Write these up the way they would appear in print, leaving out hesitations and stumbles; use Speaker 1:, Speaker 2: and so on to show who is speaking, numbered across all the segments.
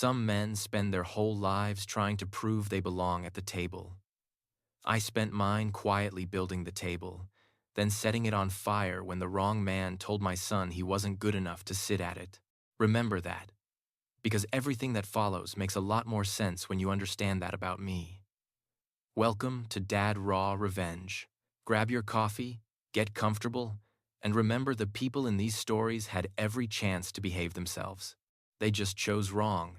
Speaker 1: Some men spend their whole lives trying to prove they belong at the table. I spent mine quietly building the table, then setting it on fire when the wrong man told my son he wasn't good enough to sit at it. Remember that, because everything that follows makes a lot more sense when you understand that about me. Welcome to Dad Raw Revenge. Grab your coffee, get comfortable, and remember the people in these stories had every chance to behave themselves. They just chose wrong.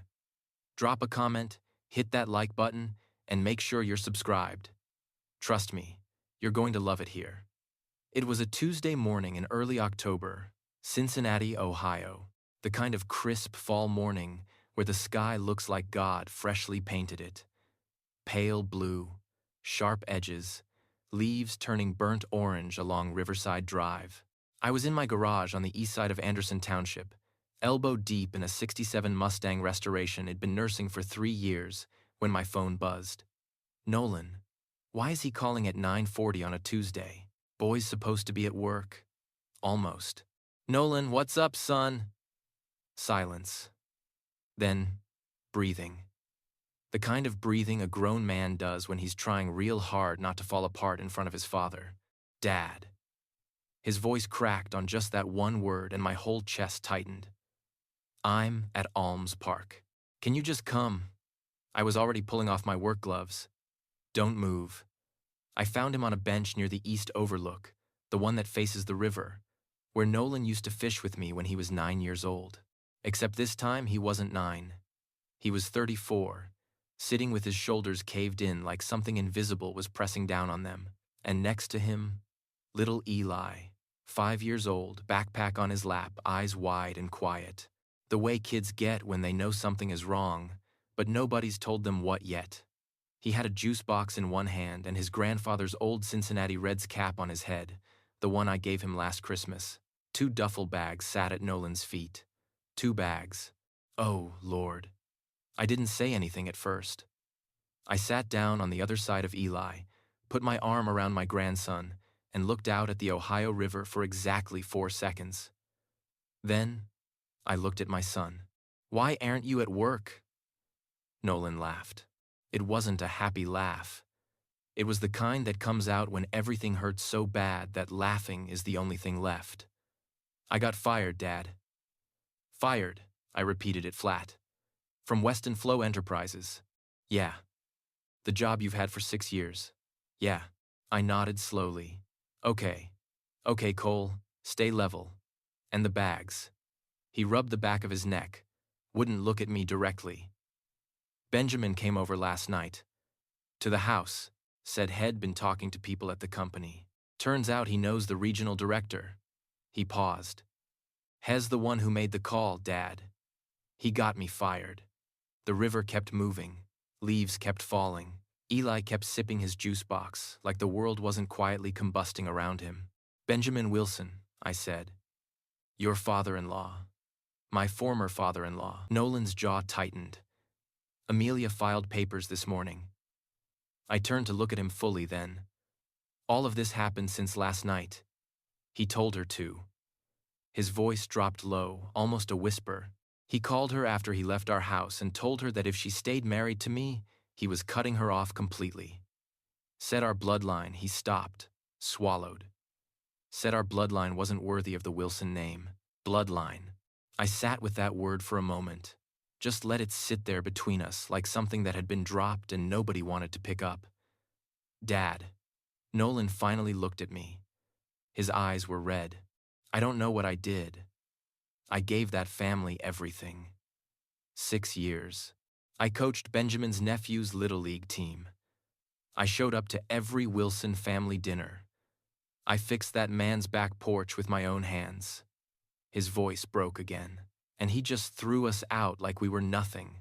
Speaker 1: Drop a comment, hit that like button, and make sure you're subscribed. Trust me, you're going to love it here. It was a Tuesday morning in early October, Cincinnati, Ohio, the kind of crisp fall morning where the sky looks like God freshly painted it. Pale blue, sharp edges, leaves turning burnt orange along Riverside Drive. I was in my garage on the east side of Anderson Township, elbow deep in a '67 Mustang restoration I'd been nursing for 3 years, when my phone buzzed. Nolan. Why is he calling at 9:40 on a Tuesday? Boy's supposed to be at work. Almost. Nolan, what's up, son? Silence. Then, breathing. The kind of breathing a grown man does when he's trying real hard not to fall apart in front of his father. Dad. His voice cracked on just that one word and my whole chest tightened. I'm at Alms Park. Can you just come? I was already pulling off my work gloves. Don't move. I found him on a bench near the east overlook, the one that faces the river, where Nolan used to fish with me when he was 9 years old. Except this time he wasn't 9. He was 34, sitting with his shoulders caved in like something invisible was pressing down on them. And next to him, little Eli, 5 years old, backpack on his lap, eyes wide and quiet. The way kids get when they know something is wrong, but nobody's told them what yet. He had a juice box in one hand and his grandfather's old Cincinnati Reds cap on his head, the one I gave him last Christmas. 2 duffel bags sat at Nolan's feet. 2 bags. Oh, Lord. I didn't say anything at first. I sat down on the other side of Eli, put my arm around my grandson, and looked out at the Ohio River for exactly 4 seconds. Then, I looked at my son. Why aren't you at work? Nolan laughed. It wasn't a happy laugh. It was the kind that comes out when everything hurts so bad that laughing is the only thing left. I got fired, Dad. Fired, I repeated it flat. From Weston Flow Enterprises. Yeah. The job you've had for 6 years. Yeah. I nodded slowly. Okay. Okay, Cole, stay level. And the bags. He rubbed the back of his neck, wouldn't look at me directly. Benjamin came over last night. To the house, said he'd been talking to people at the company. Turns out he knows the regional director. He paused. Hez the one who made the call, Dad. He got me fired. The river kept moving. Leaves kept falling. Eli kept sipping his juice box, like the world wasn't quietly combusting around him. Benjamin Wilson, I said. Your father-in-law. My former father-in-law. Nolan's jaw tightened. Amelia filed papers this morning. I turned to look at him fully then. All of this happened since last night. He told her to. His voice dropped low, almost a whisper. He called her after he left our house and told her that if she stayed married to me, he was cutting her off completely. Said our bloodline, he stopped, swallowed. Said our bloodline wasn't worthy of the Wilson name. Bloodline. I sat with that word for a moment. Just let it sit there between us like something that had been dropped and nobody wanted to pick up. Dad. Nolan finally looked at me. His eyes were red. I don't know what I did. I gave that family everything. 6 years. I coached Benjamin's nephew's Little League team. I showed up to every Wilson family dinner. I fixed that man's back porch with my own hands. His voice broke again, and he just threw us out like we were nothing,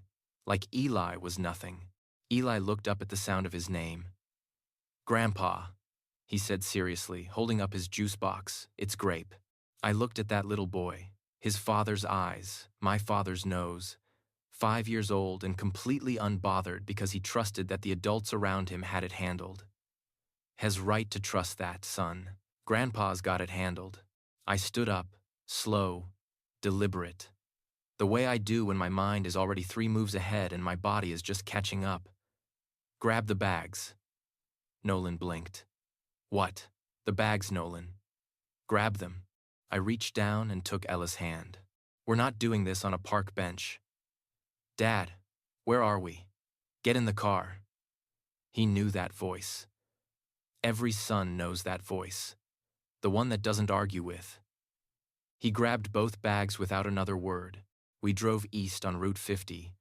Speaker 1: like Eli was nothing. Eli looked up at the sound of his name. Grandpa, he said seriously, holding up his juice box, it's grape. I looked at that little boy, his father's eyes, my father's nose, 5 years old and completely unbothered because he trusted that the adults around him had it handled. Has right to trust that, son. Grandpa's got it handled. I stood up, slow, deliberate. The way I do when my mind is already 3 moves ahead and my body is just catching up. Grab the bags. Nolan blinked. What? The bags, Nolan. Grab them. I reached down and took Ella's hand. We're not doing this on a park bench. Dad, where are we? Get in the car. He knew that voice. Every son knows that voice. The one that doesn't argue with. He grabbed both bags without another word. We drove east on Route 50,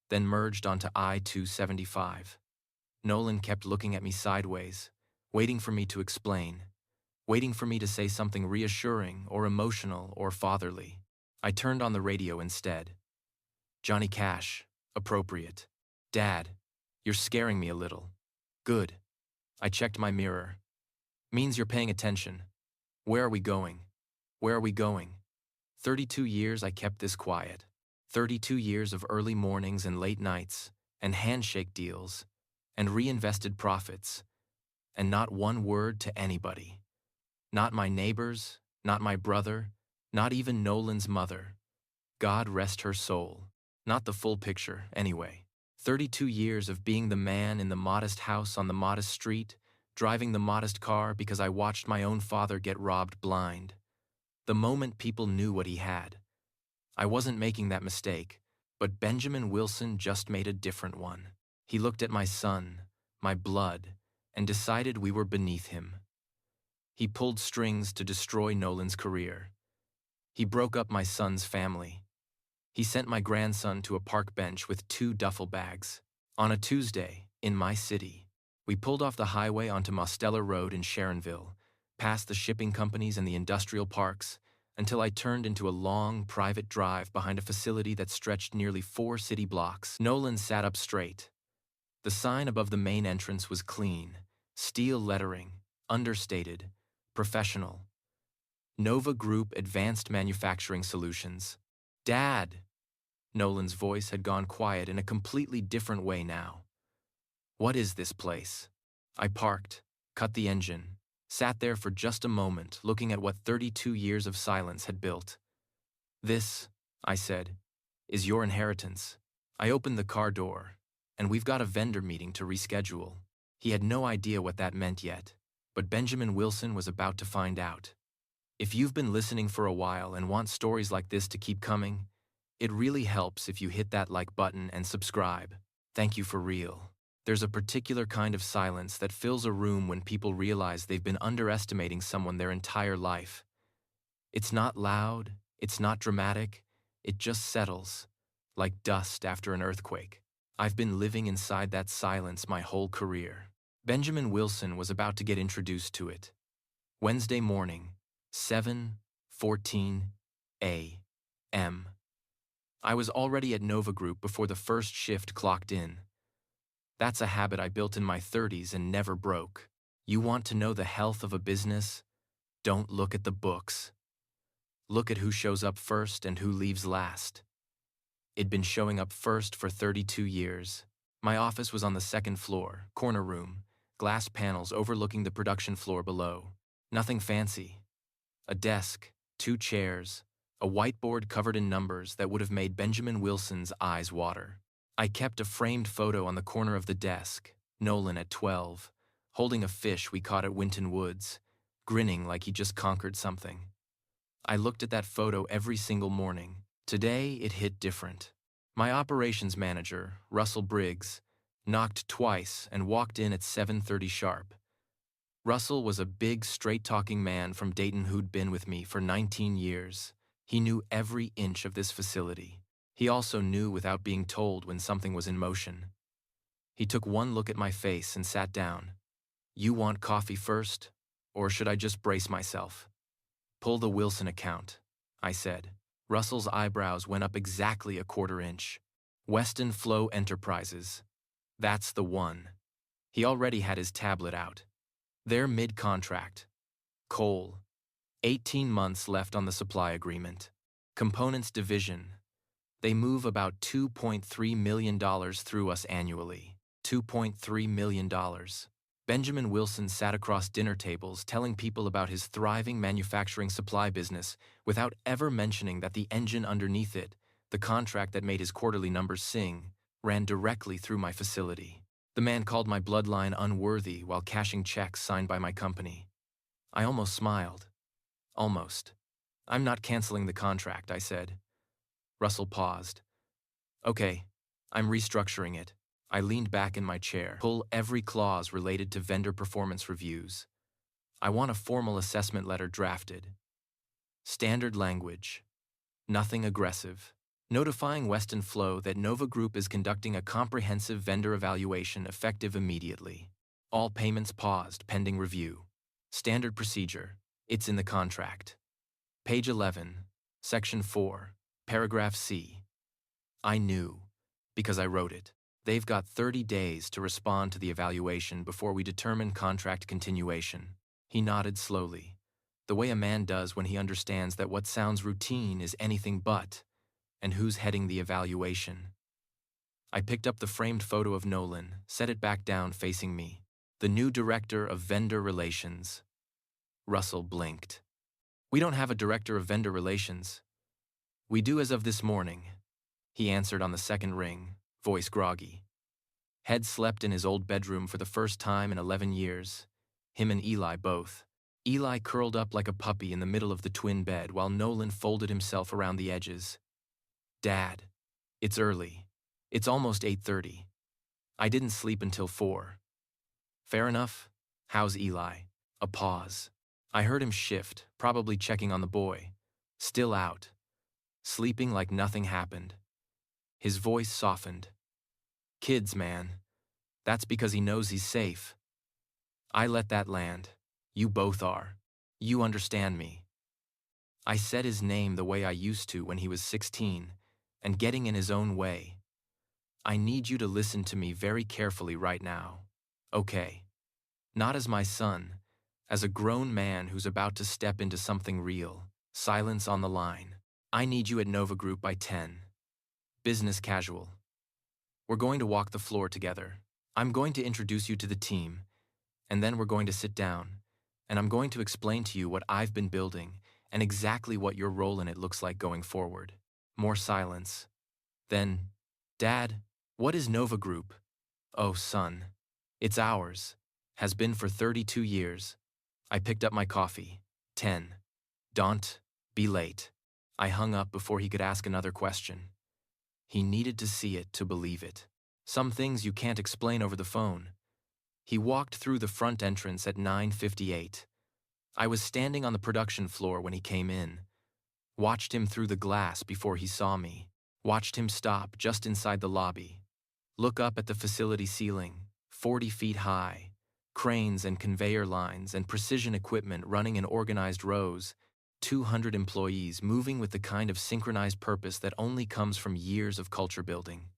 Speaker 1: then merged onto I-275. Nolan kept looking at me sideways, waiting for me to explain, waiting for me to say something reassuring or emotional or fatherly. I turned on the radio instead. Johnny Cash, appropriate. Dad, you're scaring me a little. Good. I checked my mirror. Means you're paying attention. Where are we going? Where are we going? 32 years I kept this quiet. 32 years of early mornings and late nights, and handshake deals, and reinvested profits, and not one word to anybody. Not my neighbors, not my brother, not even Nolan's mother. God rest her soul. Not the full picture, anyway. 32 years of being the man in the modest house on the modest street, driving the modest car because I watched my own father get robbed blind. The moment people knew what he had. I wasn't making that mistake, but Benjamin Wilson just made a different one. He looked at my son, my blood, and decided we were beneath him. He pulled strings to destroy Nolan's career. He broke up my son's family. He sent my grandson to a park bench with 2 duffel bags. On a Tuesday, in my city, we pulled off the highway onto Mostella Road in Sharonville, past the shipping companies and the industrial parks, until I turned into a long, private drive behind a facility that stretched nearly 4 city blocks. Nolan sat up straight. The sign above the main entrance was clean, steel lettering, understated, professional. Nova Group Advanced Manufacturing Solutions. Dad! Nolan's voice had gone quiet in a completely different way now. What is this place? I parked, cut the engine, sat there for just a moment looking at what 32 years of silence had built. This, I said, is your inheritance. I opened the car door, and we've got a vendor meeting to reschedule. He had no idea what that meant yet, but Benjamin Wilson was about to find out. If you've been listening for a while and want stories like this to keep coming, it really helps if you hit that like button and subscribe. Thank you for real. There's a particular kind of silence that fills a room when people realize they've been underestimating someone their entire life. It's not loud, it's not dramatic, it just settles, like dust after an earthquake. I've been living inside that silence my whole career. Benjamin Wilson was about to get introduced to it. Wednesday morning, 7:14 a.m. I was already at Nova Group before the first shift clocked in. That's a habit I built in my 30s and never broke. You want to know the health of a business? Don't look at the books. Look at who shows up first and who leaves last. It'd been showing up first for 32 years. My office was on the 2nd floor, corner room, glass panels overlooking the production floor below. Nothing fancy. A desk, 2 chairs, a whiteboard covered in numbers that would have made Benjamin Wilson's eyes water. I kept a framed photo on the corner of the desk, Nolan at 12, holding a fish we caught at Winton Woods, grinning like he just conquered something. I looked at that photo every single morning. Today, it hit different. My operations manager, Russell Briggs, knocked twice and walked in at 7:30 sharp. Russell was a big, straight-talking man from Dayton who'd been with me for 19 years. He knew every inch of this facility. He also knew without being told when something was in motion. He took one look at my face and sat down. You want coffee first, or should I just brace myself? Pull the Wilson account, I said. Russell's eyebrows went up exactly a 1/4 inch. Weston Flow Enterprises. That's the one. He already had his tablet out. They're mid-contract. Coal. 18 months left on the supply agreement. Components division. They move about $2.3 million through us annually. $2.3 million. Benjamin Wilson sat across dinner tables telling people about his thriving manufacturing supply business without ever mentioning that the engine underneath it, The contract that made his quarterly numbers sing ran directly through my facility. The man called my bloodline unworthy while cashing checks signed by my company. I almost smiled. Almost. I'm not canceling the contract, I said. Russell paused. Okay, I'm restructuring it. I leaned back in my chair. Pull every clause related to vendor performance reviews. I want a formal assessment letter drafted. Standard language. Nothing aggressive. Notifying Weston Flow that Nova Group is conducting a comprehensive vendor evaluation effective immediately. All payments paused pending review. Standard procedure. It's in the contract. Page 11, Section 4, Paragraph C. I knew, because I wrote it. They've got 30 days to respond to the evaluation before we determine contract continuation. He nodded slowly, the way a man does when he understands that what sounds routine is anything but, and who's heading the evaluation. I picked up the framed photo of Nolan, set it back down facing me. The new director of vendor relations. Russell blinked. We don't have a director of vendor relations. We do as of this morning, he answered on the second ring, voice groggy. Head slept in his old bedroom for the first time in 11 years. Him and Eli both. Eli curled up like a puppy in the middle of the twin bed while Nolan folded himself around the edges. Dad, it's early. It's almost 8:30. I didn't sleep until 4. Fair enough. How's Eli? A pause. I heard him shift, probably checking on the boy. Still out. Sleeping like nothing happened. His voice softened. Kids, man. That's because he knows he's safe. I let that land. You both are. You understand me. I said his name the way I used to when he was 16, and getting in his own way. I need you to listen to me very carefully right now. Okay. Not as my son, as a grown man who's about to step into something real. Silence on the line. I need you at Nova Group by 10. Business casual. We're going to walk the floor together. I'm going to introduce you to the team, and then we're going to sit down, and I'm going to explain to you what I've been building and exactly what your role in it looks like going forward. More silence. Then, Dad, what is Nova Group? Oh, son. It's ours. Has been for 32 years. I picked up my coffee. 10. Don't be late. I hung up before he could ask another question. He needed to see it to believe it. Some things you can't explain over the phone. He walked through the front entrance at 9:58. I was standing on the production floor when he came in. Watched him through the glass before he saw me. Watched him stop just inside the lobby. Look up at the facility ceiling, 40 feet high. Cranes and conveyor lines and precision equipment running in organized rows. 200 employees moving with the kind of synchronized purpose that only comes from years of culture building.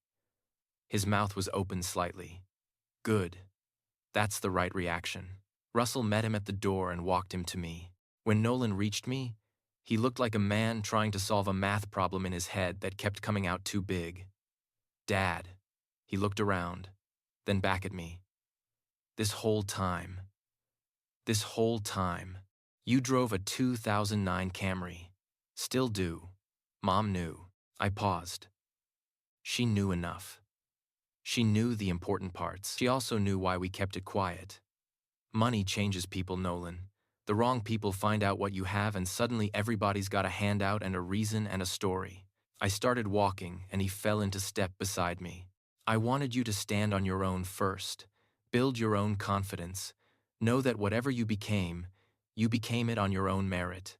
Speaker 1: His mouth was open slightly. Good. That's the right reaction. Russell met him at the door and walked him to me. When Nolan reached me, he looked like a man trying to solve a math problem in his head that kept coming out too big. Dad. He looked around, then back at me. This whole time, you drove a 2009 Camry. Still do. Mom knew. I paused. She knew enough. She knew the important parts. She also knew why we kept it quiet. Money changes people, Nolan. The wrong people find out what you have and suddenly everybody's got a handout and a reason and a story. I started walking and he fell into step beside me. I wanted you to stand on your own first. Build your own confidence. Know that whatever you became it on your own merit.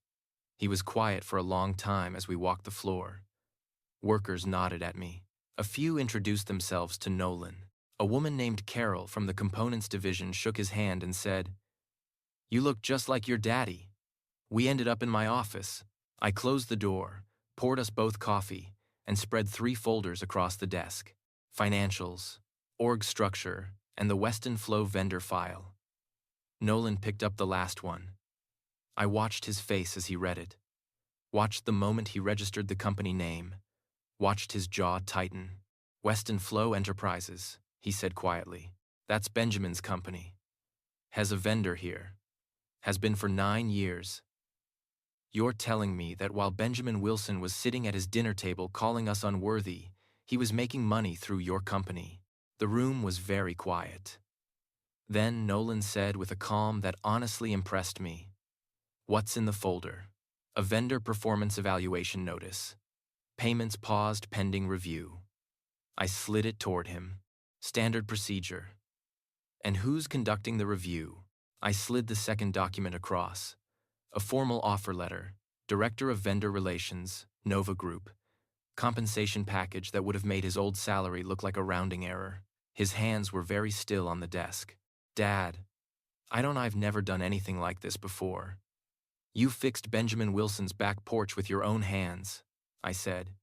Speaker 1: He was quiet for a long time as we walked the floor. Workers nodded at me. A few introduced themselves to Nolan. A woman named Carol from the components division shook his hand and said, "You look just like your daddy." We ended up in my office. I closed the door, poured us both coffee, and spread 3 folders across the desk. Financials, org structure, and the Weston Flow vendor file. Nolan picked up the last one. I watched his face as he read it. Watched the moment he registered the company name. Watched his jaw tighten. Weston Flow Enterprises, he said quietly. That's Benjamin's company. Has a vendor here. Has been for 9 years. You're telling me that while Benjamin Wilson was sitting at his dinner table calling us unworthy, he was making money through your company. The room was very quiet. Then Nolan said with a calm that honestly impressed me, "What's in the folder?" A vendor performance evaluation notice. Payments paused pending review. I slid it toward him. Standard procedure. And who's conducting the review? I slid the second document across. A formal offer letter. Director of Vendor Relations, Nova Group. Compensation package that would have made his old salary look like a rounding error. His hands were very still on the desk. "Dad, I've never done anything like this before." "You fixed Benjamin Wilson's back porch with your own hands," I said.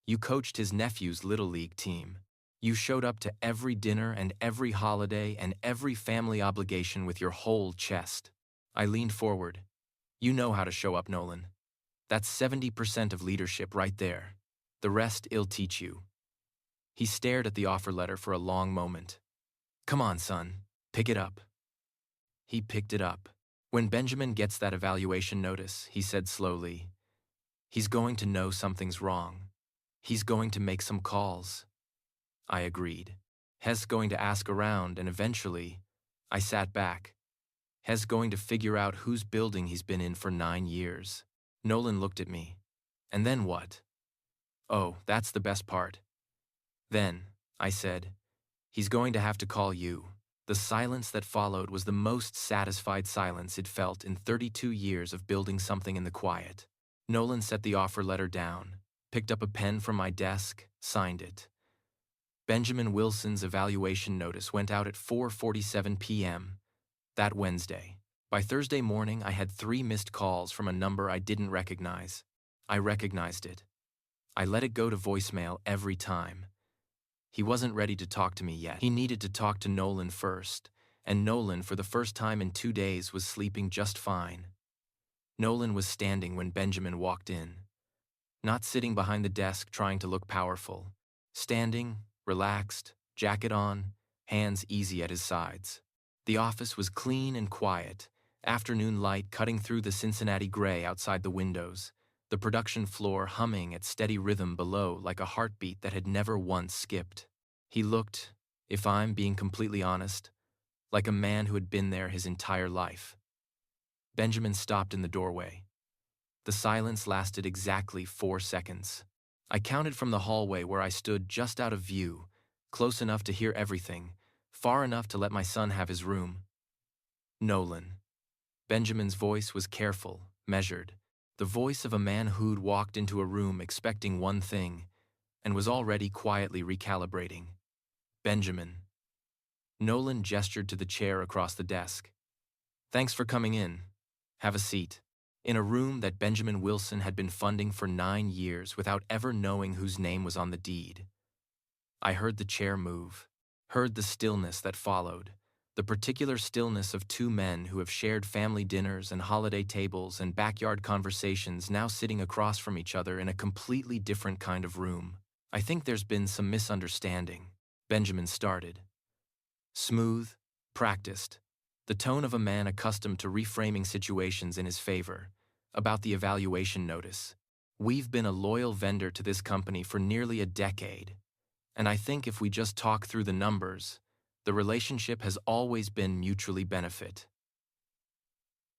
Speaker 1: "You coached his nephew's Little League team. You showed up to every dinner and every holiday and every family obligation with your whole chest." I leaned forward. "You know how to show up, Nolan. That's 70% of leadership right there. The rest I'll teach you." He stared at the offer letter for a long moment. "Come on, son, pick it up." He picked it up. "When Benjamin gets that evaluation notice," he said slowly, "he's going to know something's wrong. He's going to make some calls." I agreed. "He's going to ask around, and eventually," I sat back, "he's going to figure out whose building he's been in for 9 years. Nolan looked at me. "And then what?" "Oh, that's the best part." "Then," I said, "he's going to have to call you." The silence that followed was the most satisfied silence it felt in 32 years of building something in the quiet. Nolan set the offer letter down, picked up a pen from my desk, signed it. Benjamin Wilson's evaluation notice went out at 4:47 p.m. that Wednesday. By Thursday morning, I had 3 missed calls from a number I didn't recognize. I recognized it. I let it go to voicemail every time. He wasn't ready to talk to me yet. He needed to talk to Nolan first, and Nolan, for the first time in 2 days, was sleeping just fine. Nolan was standing when Benjamin walked in. Not sitting behind the desk trying to look powerful. Standing, relaxed, jacket on, hands easy at his sides. The office was clean and quiet, afternoon light cutting through the Cincinnati gray outside the windows, the production floor humming at steady rhythm below like a heartbeat that had never once skipped. He looked, if I'm being completely honest, like a man who had been there his entire life. Benjamin stopped in the doorway. The silence lasted exactly 4 seconds. I counted from the hallway where I stood just out of view, close enough to hear everything, far enough to let my son have his room. "Nolan." Benjamin's voice was careful, measured, the voice of a man who'd walked into a room expecting one thing and was already quietly recalibrating. "Benjamin." Nolan gestured to the chair across the desk. "Thanks for coming in. Have a seat." In a room that Benjamin Wilson had been funding for 9 years without ever knowing whose name was on the deed. I heard the chair move, heard the stillness that followed, the particular stillness of 2 men who have shared family dinners and holiday tables and backyard conversations now sitting across from each other in a completely different kind of room. "I think there's been some misunderstanding," Benjamin started. Smooth, practiced, the tone of a man accustomed to reframing situations in his favor, about the evaluation notice. "We've been a loyal vendor to this company for nearly a decade, and I think if we just talk through the numbers, the relationship has always been mutually benefit."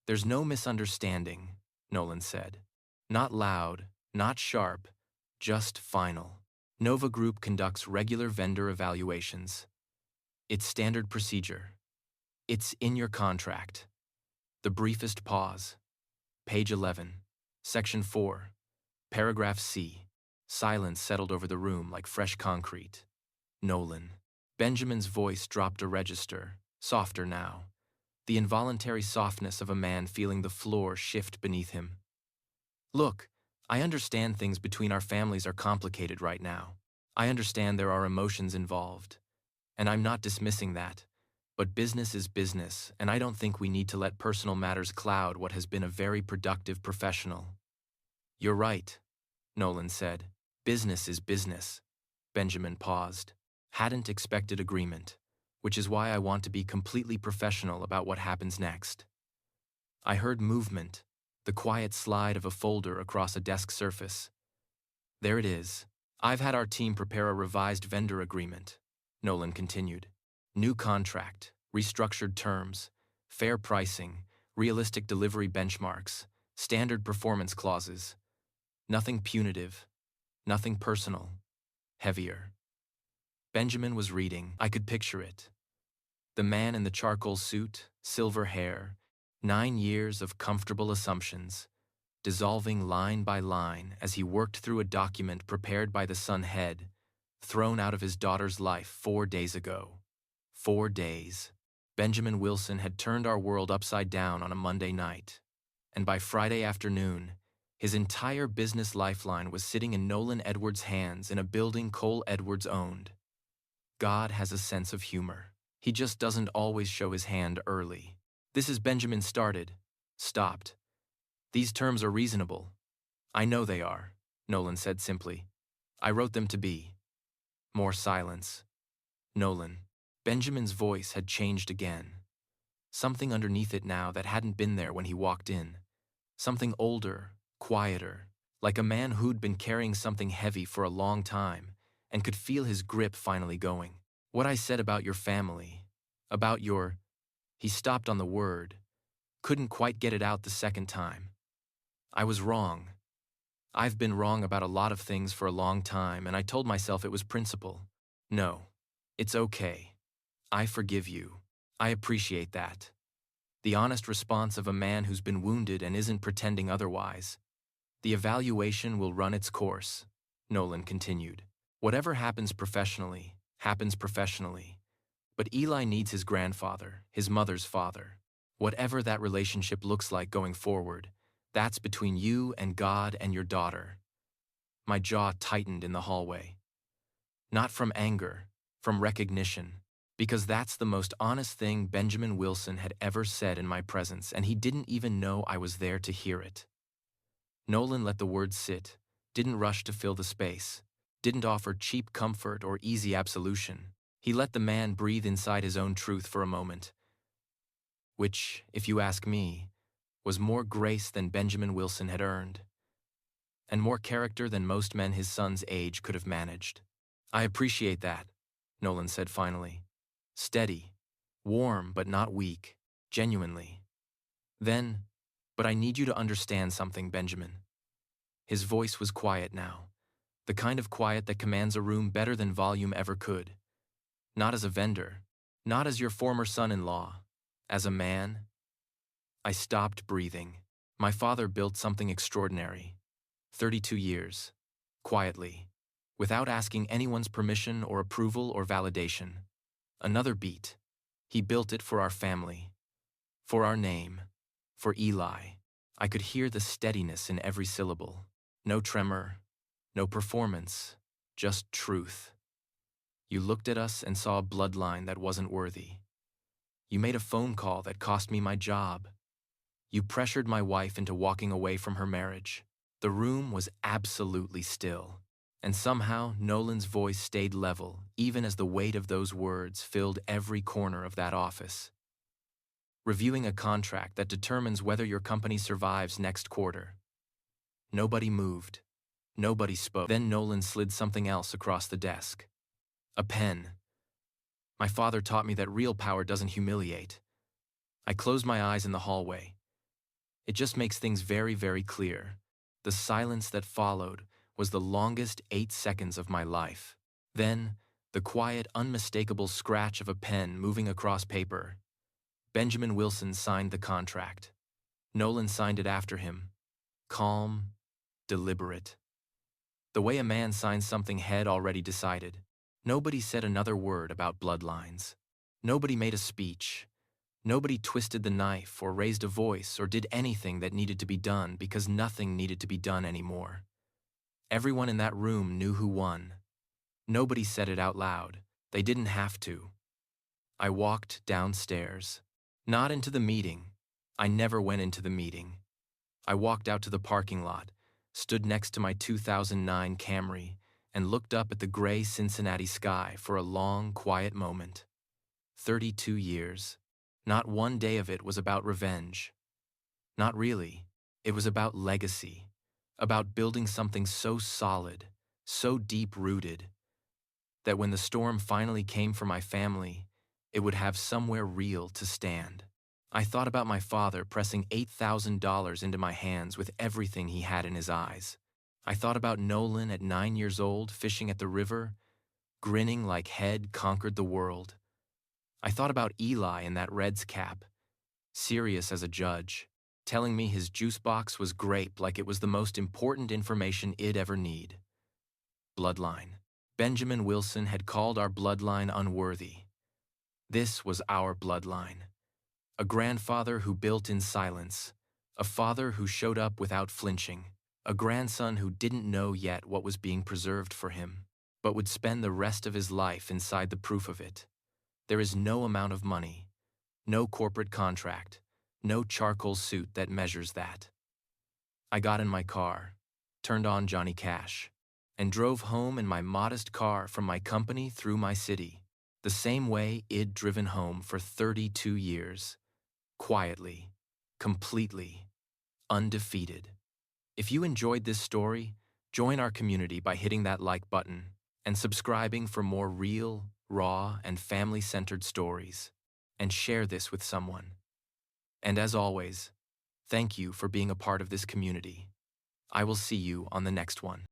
Speaker 1: "There's no misunderstanding," Nolan said. "Not loud, not sharp, just final. Nova Group conducts regular vendor evaluations. It's standard procedure. It's in your contract." The briefest pause. Page 11, Section 4, Paragraph C. Silence settled over the room like fresh concrete. "Nolan." Benjamin's voice dropped a register, softer now, the involuntary softness of a man feeling the floor shift beneath him. "Look, I understand things between our families are complicated right now. I understand there are emotions involved, and I'm not dismissing that. But business is business, and I don't think we need to let personal matters cloud what has been a very productive professional." "You're right," Nolan said. "Business is business." Benjamin paused. Hadn't expected agreement, which is why I want to be completely professional about what happens next. I heard movement, the quiet slide of a folder across a desk surface. There it is. I've had our team prepare a revised vendor agreement, Nolan continued. New contract, restructured terms, fair pricing, realistic delivery benchmarks, standard performance clauses. Nothing punitive, nothing personal, heavier. Benjamin was reading. I could picture it. The man in the charcoal suit, silver hair, 9 years of comfortable assumptions, dissolving line by line as he worked through a document prepared by the son head, thrown out of his daughter's life 4 days ago. 4 days. Benjamin Wilson had turned our world upside down on a Monday night, and by Friday afternoon, his entire business lifeline was sitting in Nolan Edwards' hands in a building Cole Edwards owned. God has a sense of humor. He just doesn't always show his hand early. This is Benjamin started, stopped. These terms are reasonable. I know they are, Nolan said simply. I wrote them to be. More silence. Nolan. Benjamin's voice had changed again. Something underneath it now that hadn't been there when he walked in. Something older, quieter, like a man who'd been carrying something heavy for a long time and could feel his grip finally going. What I said about your family, about your... He stopped on the word, couldn't quite get it out the second time. I was wrong. I've been wrong about a lot of things for a long time, and I told myself it was principle. No, it's okay. I forgive you. I appreciate that. The honest response of a man who's been wounded and isn't pretending otherwise. The evaluation will run its course, Nolan continued. Whatever happens professionally, happens professionally. But Eli needs his grandfather, his mother's father. Whatever that relationship looks like going forward, that's between you and God and your daughter. My jaw tightened in the hallway. Not from anger, from recognition, because that's the most honest thing Benjamin Wilson had ever said in my presence, and he didn't even know I was there to hear it. Nolan let the words sit, didn't rush to fill the space, didn't offer cheap comfort or easy absolution. He let the man breathe inside his own truth for a moment, which, if you ask me, was more grace than Benjamin Wilson had earned, and more character than most men his son's age could have managed. I appreciate that, Nolan said finally. Steady, warm but not weak, genuinely. Then, but I need you to understand something, Benjamin. His voice was quiet now, the kind of quiet that commands a room better than volume ever could. Not as a vendor, not as your former son-in-law, as a man. I stopped breathing. My father built something extraordinary. 32 years, quietly, without asking anyone's permission or approval or validation. Another beat. He built it for our family, for our name, for Eli. I could hear the steadiness in every syllable. No tremor, no performance, just truth. You looked at us and saw a bloodline that wasn't worthy. You made a phone call that cost me my job. You pressured my wife into walking away from her marriage. The room was absolutely still, and somehow Nolan's voice stayed level, even as the weight of those words filled every corner of that office. Reviewing a contract that determines whether your company survives next quarter. Nobody moved. Nobody spoke. Then Nolan slid something else across the desk. A pen. My father taught me that real power doesn't humiliate. I closed my eyes in the hallway. It just makes things very, very clear. The silence that followed was the longest 8 seconds of my life. Then, the quiet, unmistakable scratch of a pen moving across paper. Benjamin Wilson signed the contract. Nolan signed it after him. Calm, deliberate. The way a man signs something head already decided. Nobody said another word about bloodlines. Nobody made a speech. Nobody twisted the knife or raised a voice or did anything that needed to be done because nothing needed to be done anymore. Everyone in that room knew who won. Nobody said it out loud. They didn't have to. I walked downstairs. Not into the meeting. I never went into the meeting. I walked out to the parking lot, stood next to my 2009 Camry, and looked up at the gray Cincinnati sky for a long, quiet moment. 32 years. Not one day of it was about revenge. Not really. It was about legacy, about building something so solid, so deep-rooted, that when the storm finally came for my family, it would have somewhere real to stand. I thought about my father pressing $8,000 into my hands with everything he had in his eyes. I thought about Nolan at 9 years old fishing at the river, grinning like head conquered the world. I thought about Eli in that Reds cap, serious as a judge, telling me his juice box was grape like it was the most important information I'd ever need. Bloodline. Benjamin Wilson had called our bloodline unworthy. This was our bloodline. A grandfather who built in silence, a father who showed up without flinching, a grandson who didn't know yet what was being preserved for him, but would spend the rest of his life inside the proof of it. There is no amount of money, no corporate contract, no charcoal suit that measures that. I got in my car, turned on Johnny Cash, and drove home in my modest car from my company through my city, the same way I'd driven home for 32 years, quietly, completely, undefeated. If you enjoyed this story, join our community by hitting that like button and subscribing for more real, raw, and family-centered stories, and share this with someone. And as always, thank you for being a part of this community. I will see you on the next one.